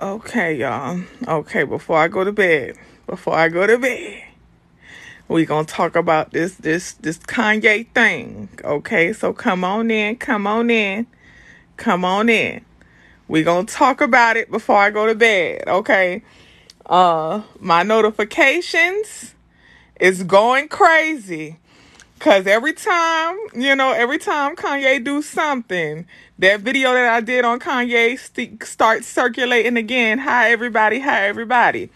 Okay, y'all. Okay, before I go to bed, we gonna talk about this Kanye thing. Okay, so come on in. We gonna talk about it before I go to bed. Okay. My notifications is going crazy. Cause every time Kanye do something, that video that I did on Kanye starts circulating again. Hi everybody, hi everybody.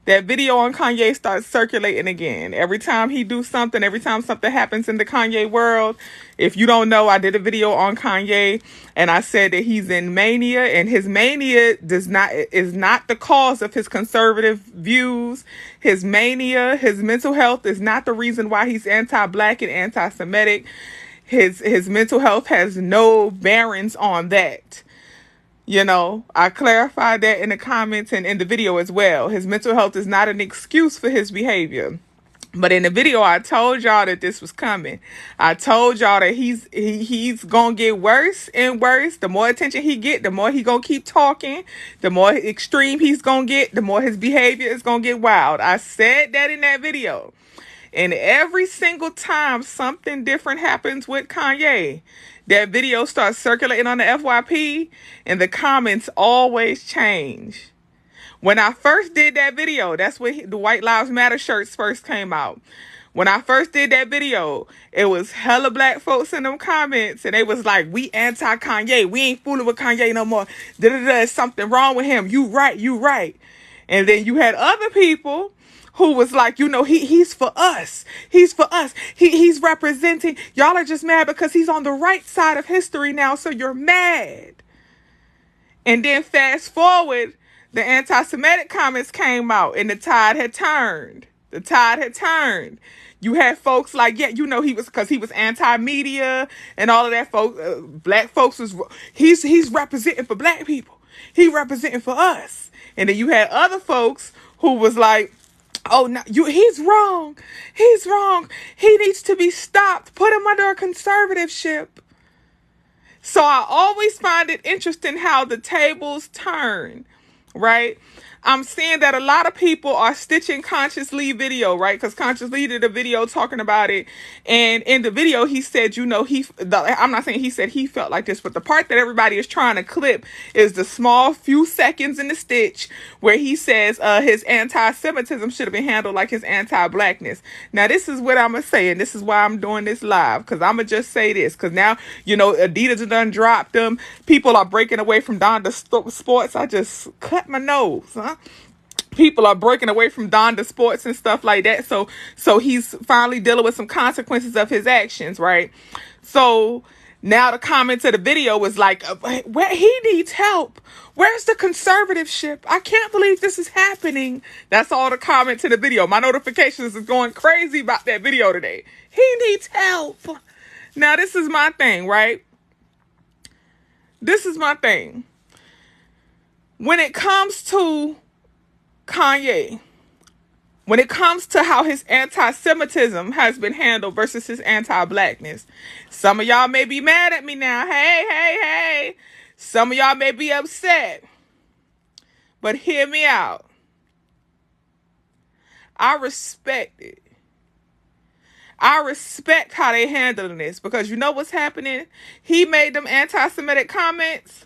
That video on Kanye starts circulating again. Every time he do something, every time something happens in the Kanye world. If you don't know, I did a video on Kanye and I said that he's in mania, and his mania is not the cause of his conservative views. His mania, his mental health is not the reason why he's anti-Black and anti-Semitic. His mental health has no bearings on that. I clarified that in the comments and in the video as well. His mental health is not an excuse for his behavior. But in the video, I told y'all that this was coming. I told y'all that he's gonna get worse and worse. The more attention he get, the more he gonna keep talking. The more extreme he's gonna get, the more his behavior is gonna get wild. I said that in that video. And every single time something different happens with Kanye, that video starts circulating on the FYP, and the comments always change. When I first did that video, that's when the White Lives Matter shirts first came out. When I first did that video, it was hella black folks in them comments, and they was like, we anti-Kanye. We ain't fooling with Kanye no more. There's something wrong with him. You right. And then you had other people who was like, he's for us. He's for us. He's representing. Y'all are just mad because he's on the right side of history now, so you're mad. And then fast forward, the anti-Semitic comments came out, and the tide had turned. You had folks like, because he was anti-media and all of that. Black folks he's representing for black people. He representing for us. And then you had other folks who was like, oh, no, he's wrong. He needs to be stopped. Put him under a conservatorship. So I always find it interesting how the tables turn, right? I'm seeing that a lot of people are stitching Conscious Lee video, right? Because Conscious Lee did a video talking about it. And in the video, he said, I'm not saying he said he felt like this, but the part that everybody is trying to clip is the small few seconds in the stitch where he says his anti-Semitism should have been handled like his anti-Blackness. Now, this is what I'm going to say, and this is why I'm doing this live, because I'm going to just say this, because now, Adidas done dropped them. People are breaking away from Donda Sports. I just cut my nose, huh? People are breaking away from Donda Sports and stuff like that. So he's finally dealing with some consequences of his actions, right? So now the comment to the video was like, where he needs help. Where's the conservatorship? I can't believe this is happening. That's all the comment to the video. My notifications is going crazy about that video today. He needs help. Now, this is my thing, right? This is my thing. When it comes to Kanye, when it comes to how his anti-Semitism has been handled versus his anti-Blackness, some of y'all may be mad at me now. Hey. Some of y'all may be upset. But hear me out. I respect it. I respect how they handling this, because you know what's happening? He made them anti-Semitic comments,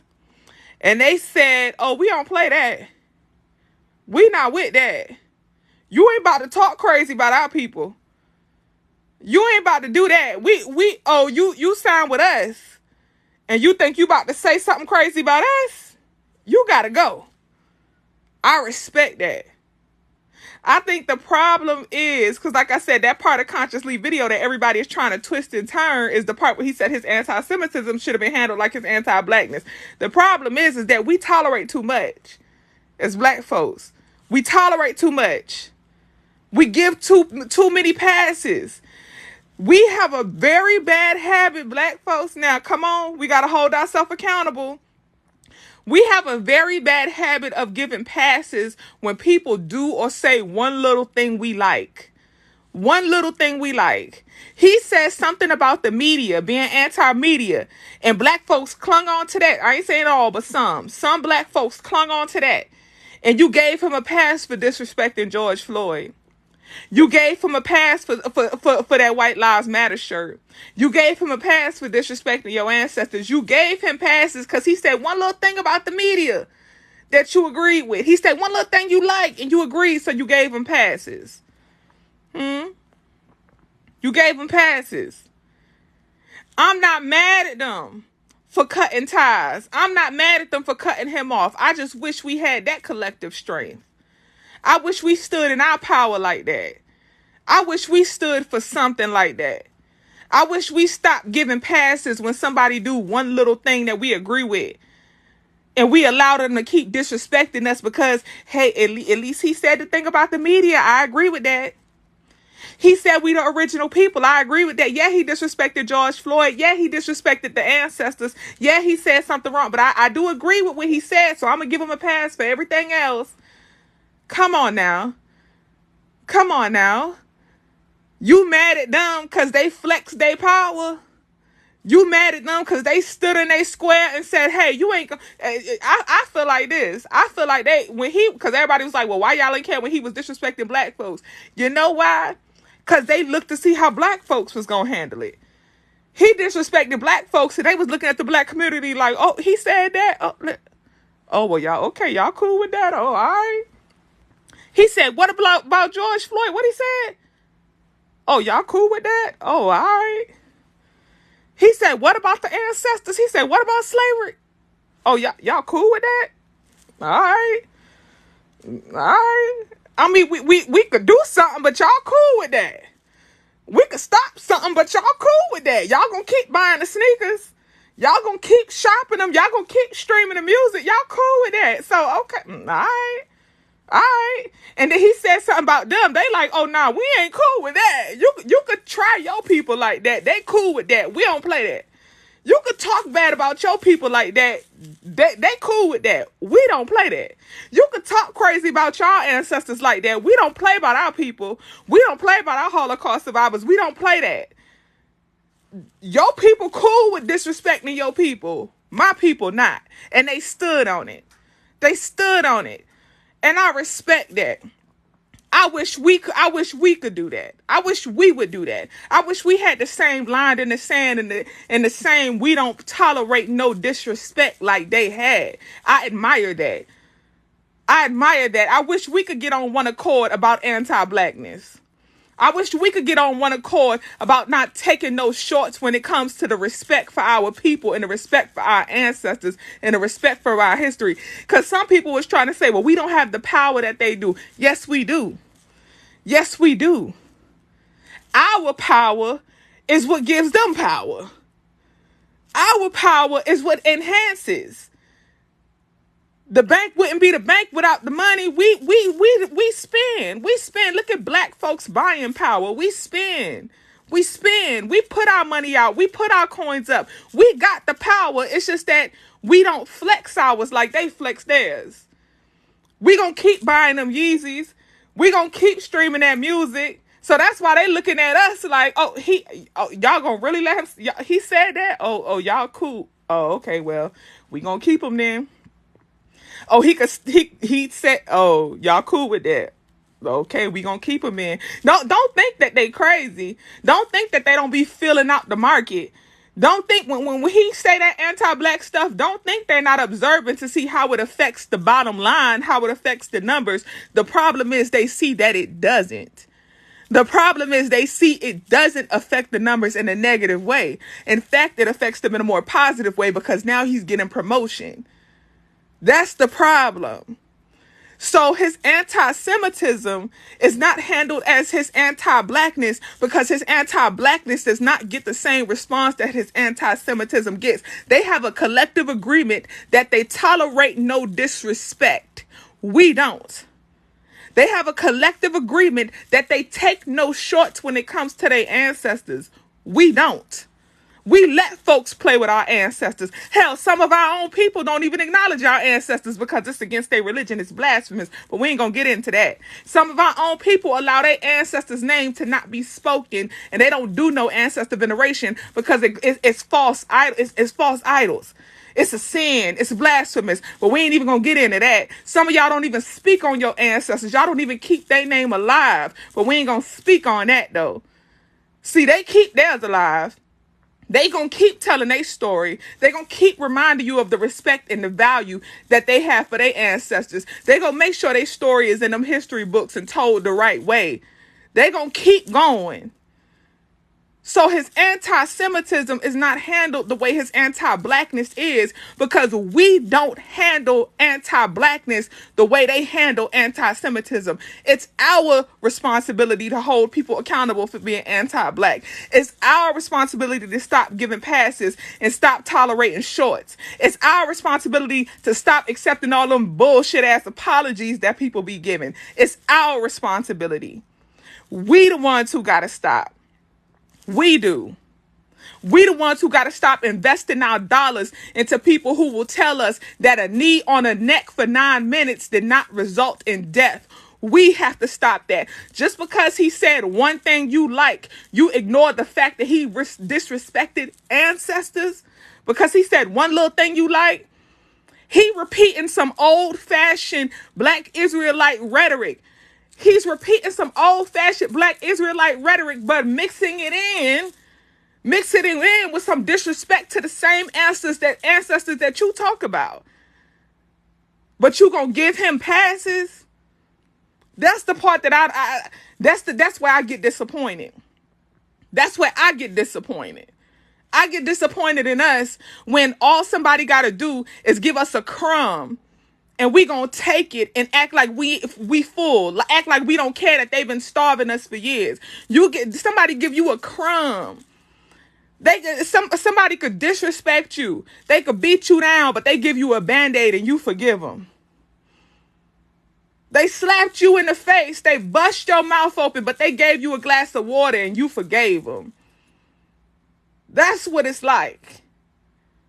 and they said, oh, we don't play that. We not with that. You ain't about to talk crazy about our people. You ain't about to do that. You signed with us, and you think you about to say something crazy about us? You gotta go. I respect that. I think the problem is, because like I said, that part of Conscious Lee video that everybody is trying to twist and turn is the part where he said his anti-Semitism should have been handled like his anti-Blackness. The problem is that we tolerate too much as black folks. We tolerate too much. We give too many passes. We have a very bad habit, black folks. Now, come on, we got to hold ourselves accountable. We have a very bad habit of giving passes when people do or say one little thing we like. One little thing we like. He says something about the media, being anti-media, and black folks clung on to that. I ain't saying all, but some. Some black folks clung on to that. And you gave him a pass for disrespecting George Floyd. You gave him a pass for that White Lives Matter shirt. You gave him a pass for disrespecting your ancestors. You gave him passes because he said one little thing about the media that you agreed with. He said one little thing you like and you agreed, so you gave him passes. You gave him passes. I'm not mad at them for cutting ties. I'm not mad at them for cutting him off. I just wish we had that collective strength. I wish we stood in our power like that. I wish we stood for something like that. I wish we stopped giving passes when somebody do one little thing that we agree with. And we allow them to keep disrespecting us because, hey, at least he said the thing about the media. I agree with that. He said we the original people. I agree with that. Yeah, he disrespected George Floyd. Yeah, he disrespected the ancestors. Yeah, he said something wrong. But I do agree with what he said, so I'm going to give him a pass for everything else. Come on now. Come on now. You mad at them because they flexed their power? You mad at them because they stood in their square and said, hey, you ain't... I feel like this. I feel like because everybody was like, well, why y'all ain't care when he was disrespecting black folks? You know why? Because they looked to see how black folks was going to handle it. He disrespected black folks and they was looking at the black community like, oh, he said that? Oh well, y'all, okay, y'all cool with that? Oh, all right. He said, what about George Floyd? What he said? Oh, y'all cool with that? Oh, all right. He said, what about the ancestors? He said, what about slavery? Oh, y'all cool with that? All right. All right. I mean, we could do something, but y'all cool with that. We could stop something, but y'all cool with that. Y'all gonna keep buying the sneakers. Y'all gonna keep shopping them. Y'all gonna keep streaming the music. Y'all cool with that. So, okay. All right. All right. And then he said something about them. They like, oh, nah, we ain't cool with that. You could try your people like that. They cool with that. We don't play that. You could talk bad about your people like that. They cool with that. We don't play that. You could talk crazy about your ancestors like that. We don't play about our people. We don't play about our Holocaust survivors. We don't play that. Your people cool with disrespecting your people. My people not. And they stood on it. They stood on it. And I respect that. I wish we could do that. I wish we would do that. I wish we had the same line in the sand and the same we don't tolerate no disrespect like they had. I admire that. I admire that. I wish we could get on one accord about anti-Blackness. I wish we could get on one accord about not taking no shorts when it comes to the respect for our people and the respect for our ancestors and the respect for our history. Because some people was trying to say, well, we don't have the power that they do. Yes, we do. Yes, we do. Our power is what gives them power. Our power is what enhances. The bank wouldn't be the bank without the money. We spend. We spend. Look at black folks' buying power. We spend. We spend. We put our money out. We put our coins up. We got the power. It's just that we don't flex ours like they flex theirs. We gonna keep buying them Yeezys. We gonna keep streaming that music. So that's why they looking at us like, y'all gonna really let him? He said that. Oh, y'all cool. Oh, okay. Well, we gonna keep him then. Oh, he said, oh, y'all cool with that. Okay, we gonna keep him in. Don't think that they crazy. Don't think that they don't be filling out the market. Don't think when he say that anti-black stuff, don't think they're not observant to see how it affects the bottom line, how it affects the numbers. The problem is they see that it doesn't. The problem is they see it doesn't affect the numbers in a negative way. In fact, it affects them in a more positive way because now he's getting promotion. That's the problem. So his anti-Semitism is not handled as his anti-Blackness because his anti-Blackness does not get the same response that his anti-Semitism gets. They have a collective agreement that they tolerate no disrespect. We don't. They have a collective agreement that they take no shorts when it comes to their ancestors. We don't. We let folks play with our ancestors. Hell, some of our own people don't even acknowledge our ancestors because it's against their religion. It's blasphemous, but we ain't gonna get into that. Some of our own people allow their ancestors' name to not be spoken, and they don't do no ancestor veneration because it's false. It's false idols. It's a sin. It's blasphemous. But we ain't even going to get into that. Some of y'all don't even speak on your ancestors. Y'all don't even keep their name alive. But we ain't going to speak on that, though. See, they keep theirs alive. They gonna keep telling their story. They gonna keep reminding you of the respect and the value that they have for their ancestors. They gonna make sure their story is in them history books and told the right way. They gonna keep going. So his anti-Semitism is not handled the way his anti-Blackness is, because we don't handle anti-Blackness the way they handle anti-Semitism. It's our responsibility to hold people accountable for being anti-Black. It's our responsibility to stop giving passes and stop tolerating shorts. It's our responsibility to stop accepting all them bullshit ass apologies that people be giving. It's our responsibility. We the ones who gotta stop. We do. We the ones who got to stop investing our dollars into people who will tell us that a knee on a neck for 9 minutes did not result in death. We have to stop that. Just because he said one thing you like, you ignore the fact that he disrespected ancestors. Because he said one little thing you like, he repeating some old-fashioned Black Israelite rhetoric. He's repeating some old-fashioned Black Israelite rhetoric, but mixing it in with some disrespect to the same ancestors that you talk about. But you gonna give him passes? That's the part that that's where I get disappointed. That's where I get disappointed. I get disappointed in us when all somebody gotta do is give us a crumb. And we gonna take it and act like we full, act like we don't care that they've been starving us for years. Somebody give you a crumb. Somebody could disrespect you. They could beat you down, but they give you a Band-Aid and you forgive them. They slapped you in the face. They bust your mouth open, but they gave you a glass of water and you forgave them. That's what it's like.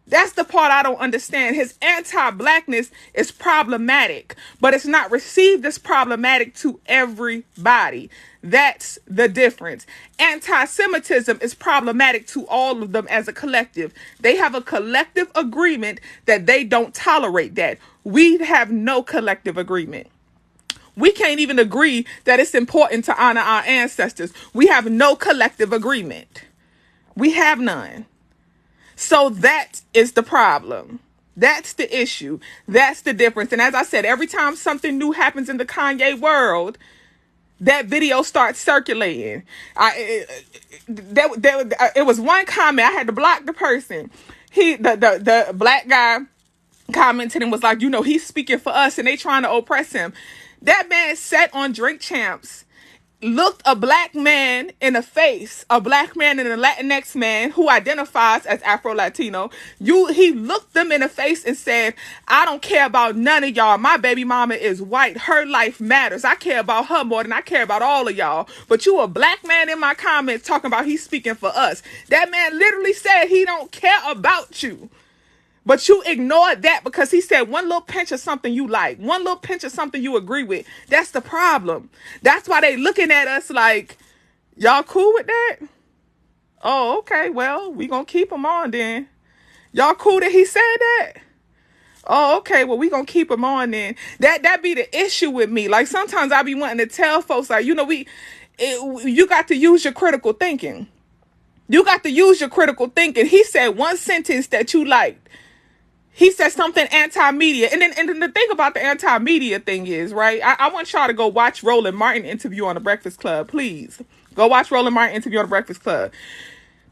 That's the part I don't understand. His anti-Blackness is problematic, but it's not received as problematic to everybody. That's the difference. Anti-Semitism is problematic to all of them as a collective. They have a collective agreement that they don't tolerate that. We have no collective agreement. We can't even agree that it's important to honor our ancestors. We have no collective agreement. We have none. So that is the problem. That's the issue. That's the difference. And as I said, every time something new happens in the Kanye world, that video starts circulating. It was one comment. I had to block the person. The Black guy commented and was like, he's speaking for us and they trying to oppress him. That man sat on Drink Champs, looked a Black man in the face, a Black man and a Latinx man who identifies as Afro-Latino. He looked them in the face and said, I don't care about none of y'all. My baby mama is white. Her life matters. I care about her more than I care about all of y'all. But you a Black man in my comments talking about he's speaking for us. That man literally said he don't care about you. But you ignored that because he said one little pinch of something you like, one little pinch of something you agree with. That's the problem. That's why they looking at us like, y'all cool with that? Oh, okay. Well, we gonna keep him on then. Y'all cool that he said that? Oh, okay. Well, we gonna keep him on then. That be the issue with me. Like sometimes I be wanting to tell folks like, you got to use your critical thinking. You got to use your critical thinking. He said one sentence that you liked. He said something anti-media. And then the thing about the anti-media thing is, right? I want y'all to go watch Roland Martin interview on The Breakfast Club. Please. Go watch Roland Martin interview on The Breakfast Club.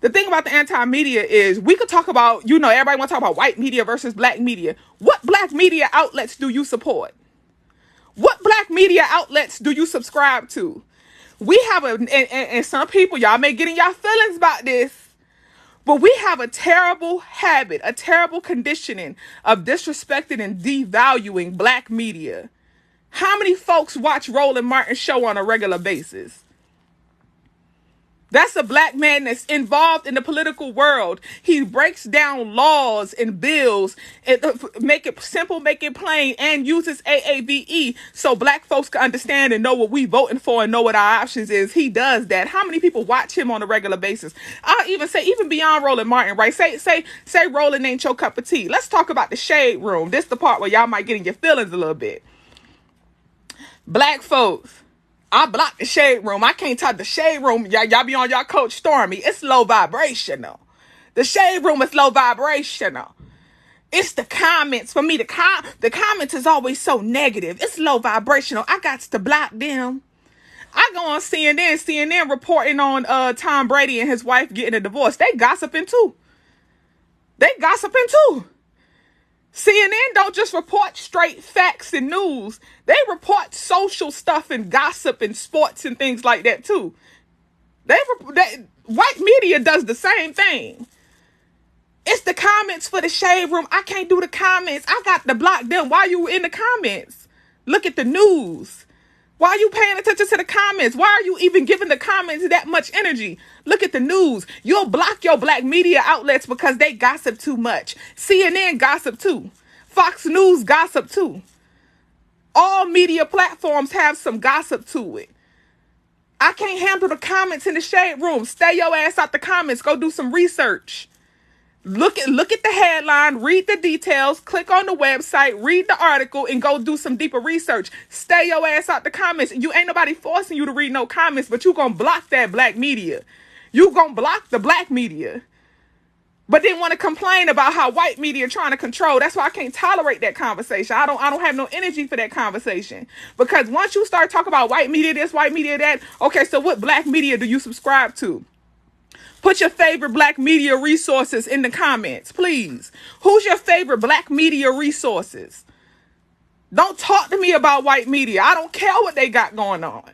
The thing about the anti-media is we could talk about, everybody want to talk about white media versus Black media. What Black media outlets do you support? What Black media outlets do you subscribe to? We have and some people, y'all may get in y'all feelings about this, but we have a terrible habit, a terrible conditioning of disrespecting and devaluing Black media. How many folks watch Roland Martin's show on a regular basis? That's a black man that's involved in the political world. He breaks down laws and bills and make it simple, make it plain, and uses AAVE so black folks can understand and know what we voting for and know what our options is. He does that. How many people watch him on a regular basis? I'll even say, even beyond Roland Martin, right? Say Roland ain't your cup of tea. Let's talk about the shade room. This is the part where y'all might get in your feelings a little bit. Black folks, I block the shade room. I can't talk the shade room. Y'all be on y'all Coach Stormy. It's low vibrational. The shade room is low vibrational. It's the comments. For me, the comments is always so negative. It's low vibrational. I got to block them. I go on CNN reporting on Tom Brady and his wife getting a divorce. They gossiping too. CNN don't just report straight facts and news. They report social stuff and gossip and sports and things like that too. White media does the same thing. It's the comments for the shade room. I can't do the comments. I got to block them. Why you in the comments? Look at the news. Why are you paying attention to the comments? Why are you even giving the comments that much energy? Look at the news. You'll block your black media outlets because they gossip too much. CNN gossip too. Fox News gossip too. All media platforms have some gossip to it. I can't handle the comments in the shade room. Stay your ass out the comments. Go do some research. Look at the headline, read the details, click on the website, read the article, and go do some deeper research. Stay your ass out the comments. You ain't nobody forcing you to read no comments, but you gonna block that black media. You gonna block the black media. But then want to complain about how white media trying to control. That's why I can't tolerate that conversation. I don't have no energy for that conversation. Because once you start talking about white media this, white media that, okay, so what black media do you subscribe to? Put your favorite black media resources in the comments, please. Who's your favorite black media resources? Don't talk to me about white media. I don't care what they got going on.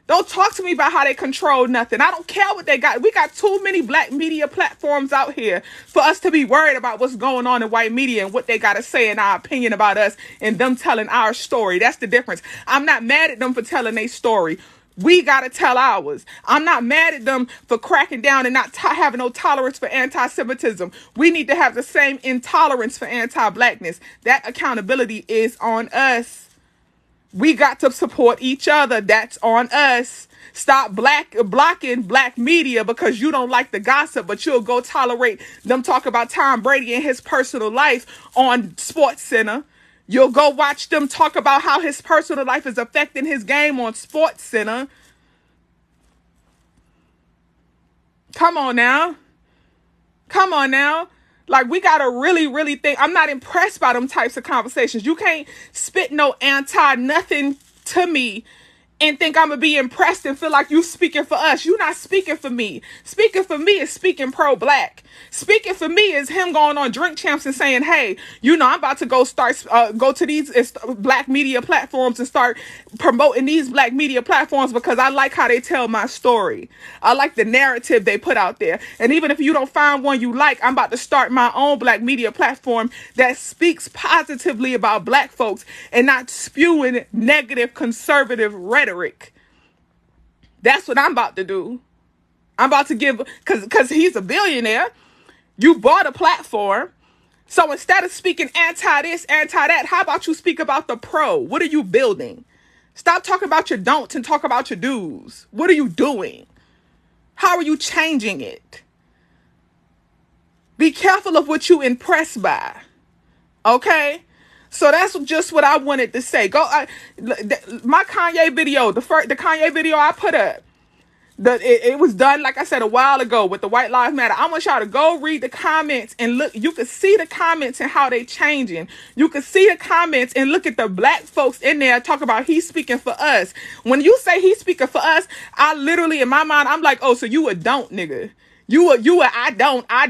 Don't talk to me about how they control nothing. I don't care what they got. We got too many black media platforms out here for us to be worried about what's going on in white media and what they got to say in our opinion about us and them telling our story. That's the difference. I'm not mad at them for telling their story. We got to tell ours. I'm not mad at them for cracking down and not having no tolerance for anti-Semitism. We need to have the same intolerance for anti-Blackness. That accountability is on us. We got to support each other. That's on us. Stop blocking black media because you don't like the gossip, but you'll go tolerate them talk about Tom Brady and his personal life on Sports Center. You'll go watch them talk about how his personal life is affecting his game on Sports Center. Come on now. Like, we got to really, really think. I'm not impressed by them types of conversations. You can't spit no anti-nothing to me and think I'm going to be impressed and feel like you speaking for us. You're not speaking for me. Speaking for me is speaking pro-black. Speaking for me is him going on Drink Champs and saying, hey, I'm about to go to these black media platforms and start promoting these black media platforms because I like how they tell my story. I like the narrative they put out there. And even if you don't find one you like, I'm about to start my own black media platform that speaks positively about black folks and not spewing negative conservative rhetoric. That's what I'm about to do. I'm about to give, because he's a billionaire. You bought a platform. So instead of speaking anti this, anti that, how about you speak about the pro? What are you building? Stop talking about your don'ts and talk about your do's. What are you doing? How are you changing it? Be careful of what you impress by. Okay? So that's just what I wanted to say. My Kanye video, the Kanye video I put up, it was done, like I said, a while ago with the White Lives Matter. I want y'all to go read the comments and look. You can see the comments and how they changing. You can see the comments and look at the black folks in there talk about he's speaking for us. When you say he's speaking for us, I literally, in my mind, I'm like, oh, so you a don't, nigga. You a I don't, I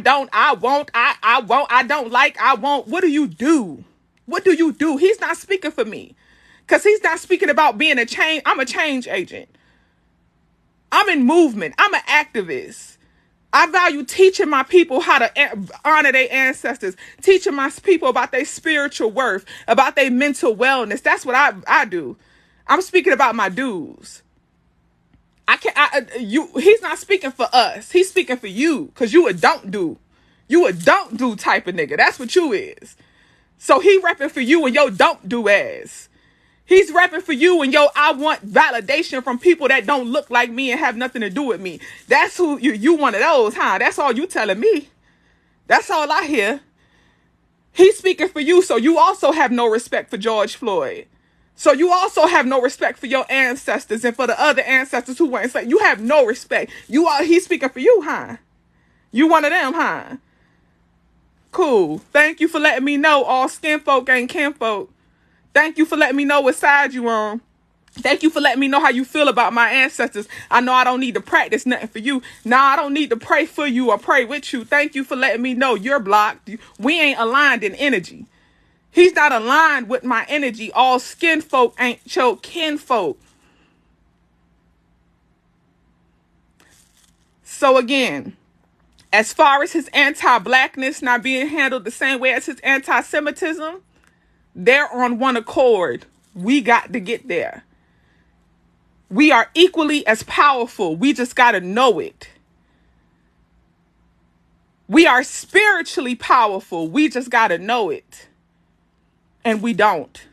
won't, I don't like, I won't. What do you do? What do you do? He's not speaking for me because he's not speaking about being a change. I'm a change agent. I'm in movement. I'm an activist. I value teaching my people how to honor their ancestors, teaching my people about their spiritual worth, about their mental wellness. That's what I do. I'm speaking about my dues. I can't. He's not speaking for us. He's speaking for you, because you a don't do. You a don't do type of nigga. That's what you is. So he repping for you and yo don't do ass. He's repping for you and yo, I want validation from people that don't look like me and have nothing to do with me. That's who you one of those, huh? That's all you telling me. That's all I hear. He's speaking for you, so you also have no respect for George Floyd. So you also have no respect for your ancestors and for the other ancestors who weren't enslaved. You have no respect. He's speaking for you, huh? You one of them, huh? Cool. Thank you for letting me know all skin folk ain't kinfolk. Thank you for letting me know what side you on. Thank you for letting me know how you feel about my ancestors. I know I don't need to practice nothing for you. Nah, I don't need to pray for you or pray with you. Thank you for letting me know you're blocked. We ain't aligned in energy. He's not aligned with my energy. All skin folk ain't your kinfolk. So again, as far as his anti-Blackness not being handled the same way as his anti-Semitism, they're on one accord. We got to get there. We are equally as powerful. We just got to know it. We are spiritually powerful. We just got to know it. And we don't.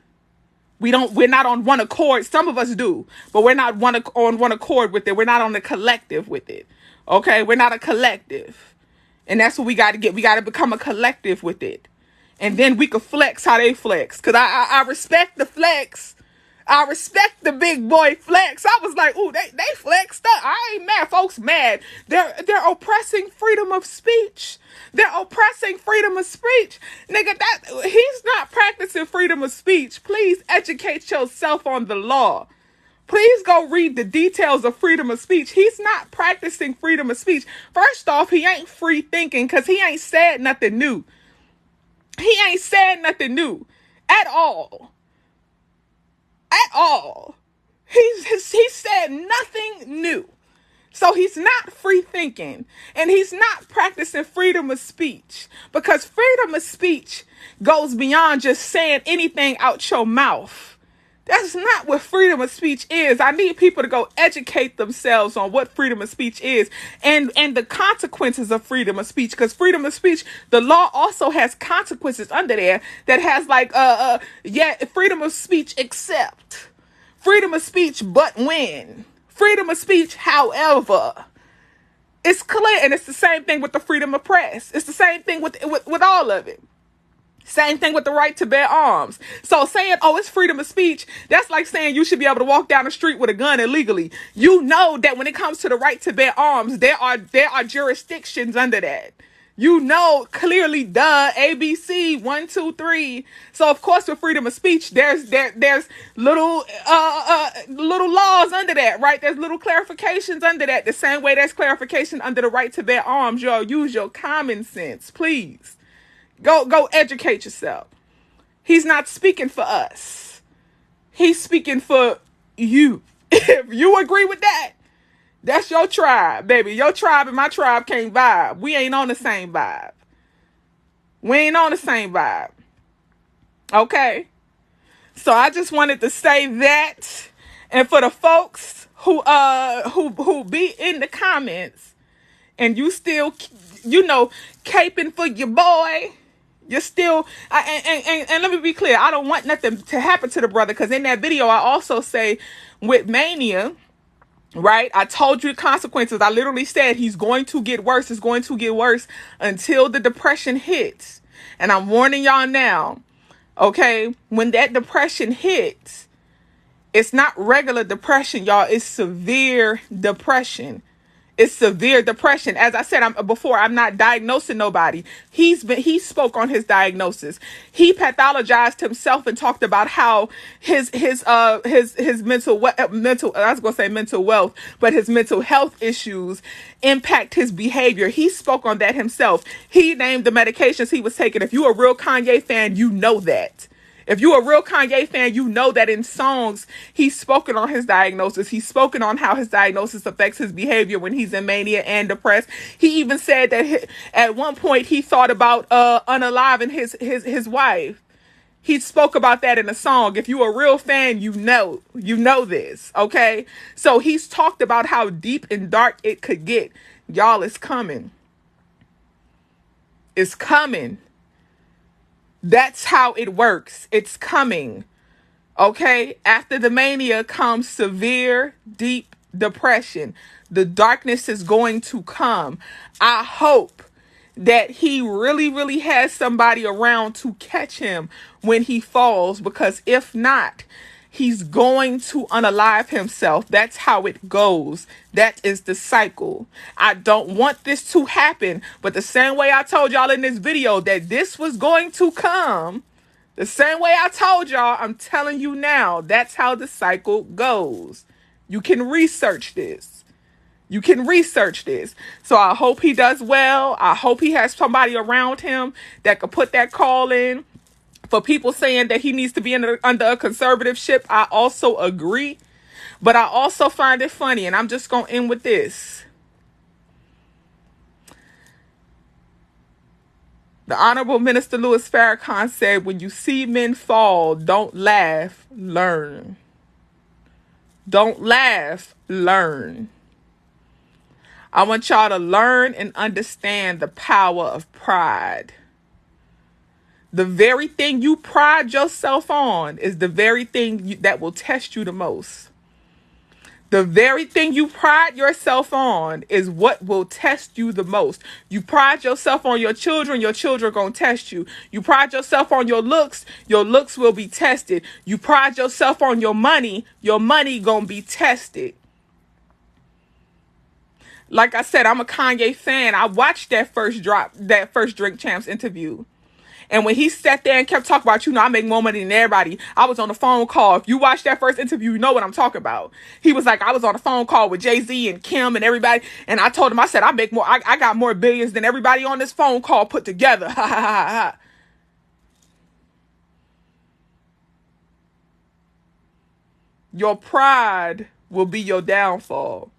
We're not on one accord. Some of us do, but we're not on one accord with it. We're not on the collective with it. Okay? We're not a collective. And that's what we got to get. We got to become a collective with it. And then we can flex how they flex. Because I respect the flex. I respect the big boy flex. I was like, ooh, they flexed up. I ain't mad. Folks mad. They're oppressing freedom of speech. They're oppressing freedom of speech. Nigga, he's not practicing freedom of speech. Please educate yourself on the law. Please go read the details of freedom of speech. He's not practicing freedom of speech. First off, he ain't free thinking because he ain't said nothing new. He ain't said nothing new at all. At all. He said nothing new. So he's not free thinking and he's not practicing freedom of speech, because freedom of speech goes beyond just saying anything out your mouth. That's not what freedom of speech is. I need people to go educate themselves on what freedom of speech is and the consequences of freedom of speech. Because freedom of speech, the law also has consequences under there that has like, freedom of speech except, freedom of speech but when, freedom of speech however. It's clear, and it's the same thing with the freedom of press. It's the same thing with all of it. Same thing with the right to bear arms. So saying, oh, it's freedom of speech, that's like saying you should be able to walk down the street with a gun illegally. You know that when it comes to the right to bear arms, there are jurisdictions under that. You know clearly, ABC 1, 2, 3. So of course with freedom of speech, there's little laws under that, right? There's little clarifications under that. The same way there's clarification under the right to bear arms. Y'all use your common sense, please. Go educate yourself. He's not speaking for us. He's speaking for you. If you agree with that, that's your tribe, baby. Your tribe and my tribe can't vibe. We ain't on the same vibe. We ain't on the same vibe. Okay? So I just wanted to say that. And for the folks who be in the comments and you still, caping for your boy, you're still, and let me be clear, I don't want nothing to happen to the brother, because in that video, I also say with Mania, right, I told you the consequences. I literally said he's going to get worse. It's going to get worse until the depression hits. And I'm warning y'all now, okay, when that depression hits, it's not regular depression, y'all. It's severe depression. It's severe depression. As I said I'm not diagnosing nobody. He spoke on his diagnosis. He pathologized himself and talked about how his mental wealth, but his mental health issues impact his behavior. He spoke on that himself. He named the medications he was taking. If you're a real Kanye fan, you know that. If you're a real Kanye fan, you know that in songs, he's spoken on his diagnosis. He's spoken on how his diagnosis affects his behavior when he's in mania and depressed. He even said that at one point he thought about unaliving his wife. He spoke about that in a song. If you're a real fan, you know this, okay? So he's talked about how deep and dark it could get. Y'all, it's coming. It's coming. That's how it works. It's coming. Okay? After the mania comes severe, deep depression. The darkness is going to come. I hope that he really, really has somebody around to catch him when he falls, because if not, he's going to unalive himself. That's how it goes. That is the cycle. I don't want this to happen, but the same way I told y'all in this video that this was going to come, the same way I told y'all, I'm telling you now, that's how the cycle goes. You can research this. You can research this. So I hope he does well. I hope he has somebody around him that could put that call in. For people saying that he needs to be under a conservatorship, I also agree. But I also find it funny, and I'm just going to end with this. The Honorable Minister Louis Farrakhan said, when you see men fall, don't laugh, learn. Don't laugh, learn. I want y'all to learn and understand the power of pride. The very thing you pride yourself on is the very thing that will test you the most. The very thing you pride yourself on is what will test you the most. You pride yourself on your children going to test you. You pride yourself on your looks will be tested. You pride yourself on your money going to be tested. Like I said, I'm a Kanye fan. I watched that first Drink Champs interview. And when he sat there and kept talking about, I make more money than everybody. I was on a phone call. If you watch that first interview, you know what I'm talking about. He was like, I was on a phone call with Jay-Z and Kim and everybody. And I told him, I said, I got more billions than everybody on this phone call put together. Ha ha ha ha. Your pride will be your downfall.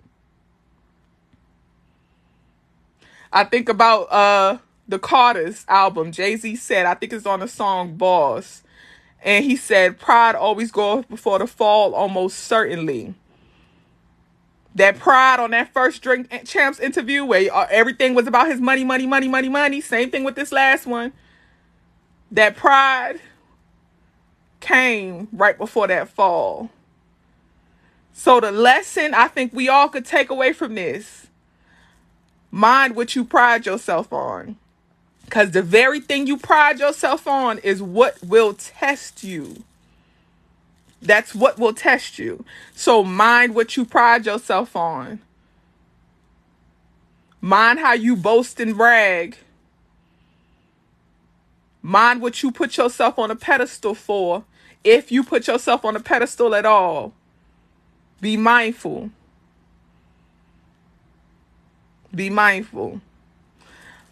I think about the Carter's album. Jay-Z said, I think it's on the song Boss. And he said, pride always goes before the fall, almost certainly. That pride on that first Drink Champs interview where everything was about his money, money, money, money, money. Same thing with this last one. That pride came right before that fall. So the lesson I think we all could take away from this, mind what you pride yourself on. Because the very thing you pride yourself on is what will test you. That's what will test you. So mind what you pride yourself on. Mind how you boast and brag. Mind what you put yourself on a pedestal for. If you put yourself on a pedestal at all. Be mindful. Be mindful.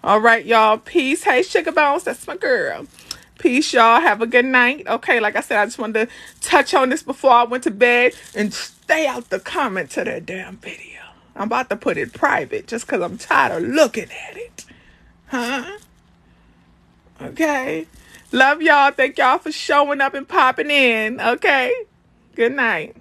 All right, y'all. Peace. Hey, Sugar Bones. That's my girl. Peace, y'all. Have a good night. Okay, like I said, I just wanted to touch on this before I went to bed. And stay out the comments of that damn video. I'm about to put it private just because I'm tired of looking at it. Huh? Okay. Love y'all. Thank y'all for showing up and popping in. Okay. Good night.